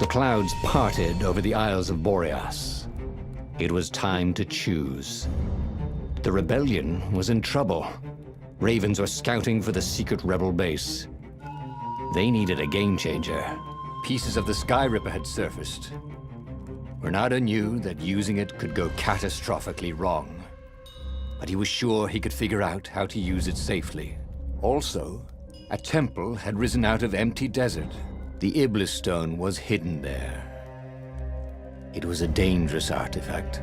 The clouds parted over the Isles of Boreas. It was time to choose. The rebellion was in trouble. Ravens were scouting for the secret rebel base. They needed a game changer. Pieces of the Sky Ripper had surfaced. Renato knew that using it could go catastrophically wrong, but he was sure he could figure out how to use it safely. Also, a temple had risen out of empty desert. The Iblis stone was hidden there. It was a dangerous artifact.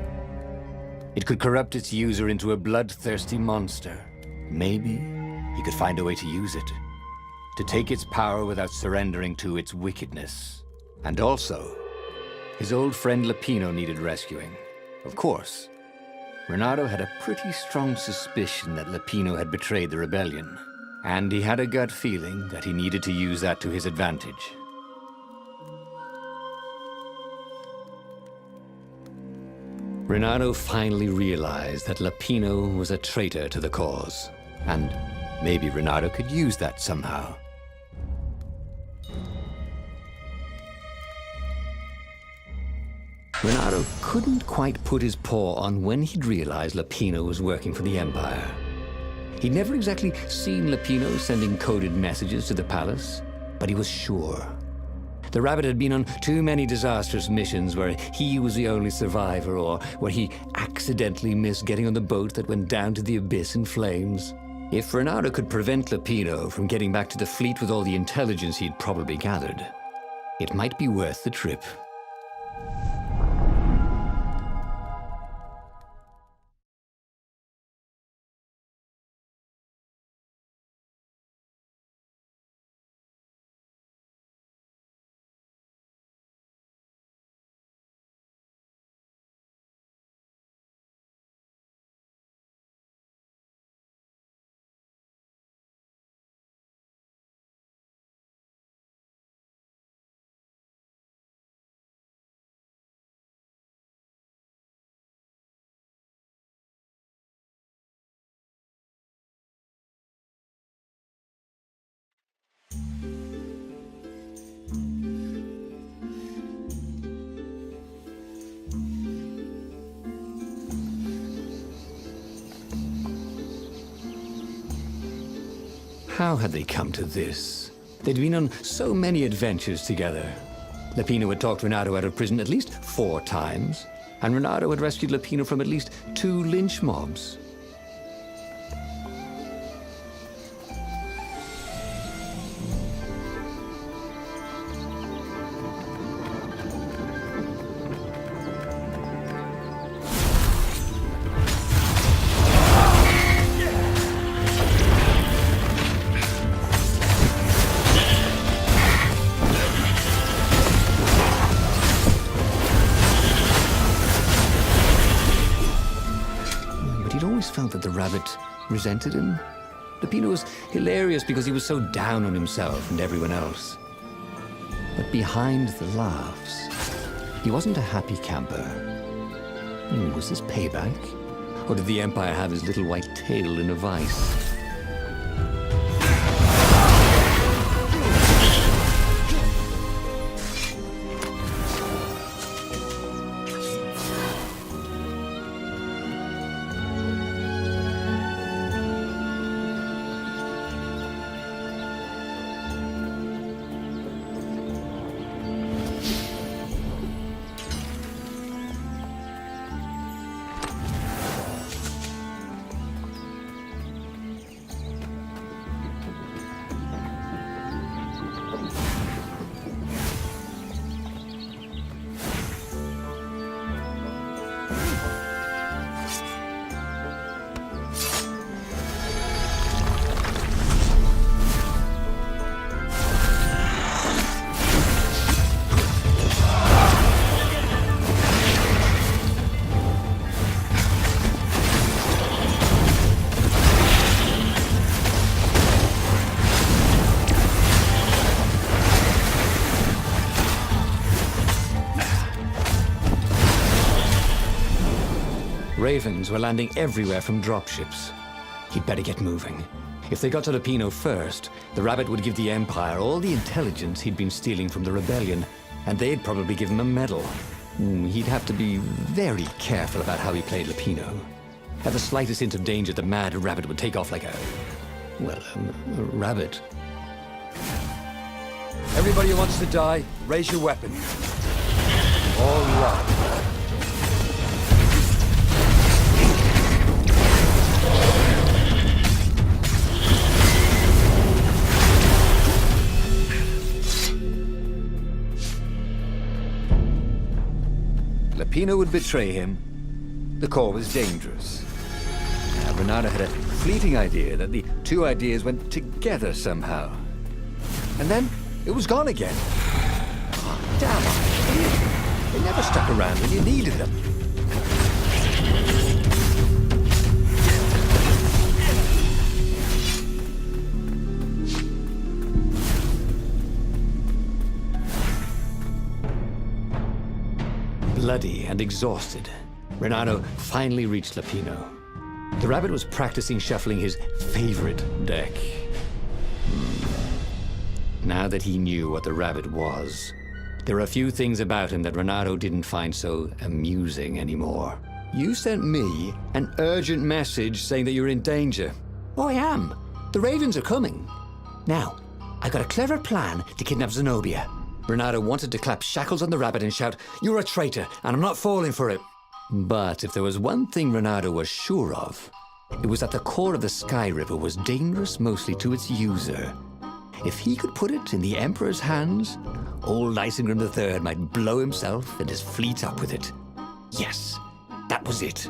It could corrupt its user into a bloodthirsty monster. Maybe he could find a way to use it, to take its power without surrendering to its wickedness. And also, his old friend Lapino needed rescuing. Of course, Renato had a pretty strong suspicion that Lapino had betrayed the rebellion, and he had a gut feeling that he needed to use that to his advantage. Renato finally realized that Lapino was a traitor to the cause, and maybe Renato could use that somehow. Renato couldn't quite put his paw on when he'd realized Lapino was working for the Empire. He'd never exactly seen Lapino sending coded messages to the palace, but he was sure. The rabbit had been on too many disastrous missions where he was the only survivor, or where he accidentally missed getting on the boat that went down to the abyss in flames. If Renato could prevent Lapino from getting back to the fleet with all the intelligence he'd probably gathered, it might be worth the trip. How had they come to this? They'd been on so many adventures together. Lapino had talked Renato out of prison at least 4 times, and Renato had rescued Lapino from at least 2 lynch mobs. Felt that the rabbit resented him. Lapino was hilarious because he was so down on himself and everyone else. But behind the laughs, he wasn't a happy camper. Was this payback? Or did the Empire have his little white tail in a vice? Ravens were landing everywhere from dropships. He'd better get moving. If they got to Lapino first, the rabbit would give the Empire all the intelligence he'd been stealing from the rebellion, and they'd probably give him a medal. He'd have to be very careful about how he played Lapino. At the slightest hint of danger, the mad rabbit would take off like a rabbit. Everybody who wants to die, raise your weapon. All right. Lapino would betray him. The core was dangerous. Now, Renato had a fleeting idea that the two ideas went together somehow. And then it was gone again. Oh, damn it. They never stuck around when you needed them. Bloody and exhausted, Renato finally reached Lapino. The rabbit was practicing shuffling his favorite deck. Now that he knew what the rabbit was, there were a few things about him that Renato didn't find so amusing anymore. You sent me an urgent message saying that you're in danger. Oh, I am. The ravens are coming. Now, I got a clever plan to kidnap Zenobia. Renato wanted to clap shackles on the rabbit and shout, "You're a traitor, and I'm not falling for it." But if there was one thing Renato was sure of, it was that the core of the Sky River was dangerous mostly to its user. If he could put it in the Emperor's hands, old Isengrim III might blow himself and his fleet up with it. Yes, that was it.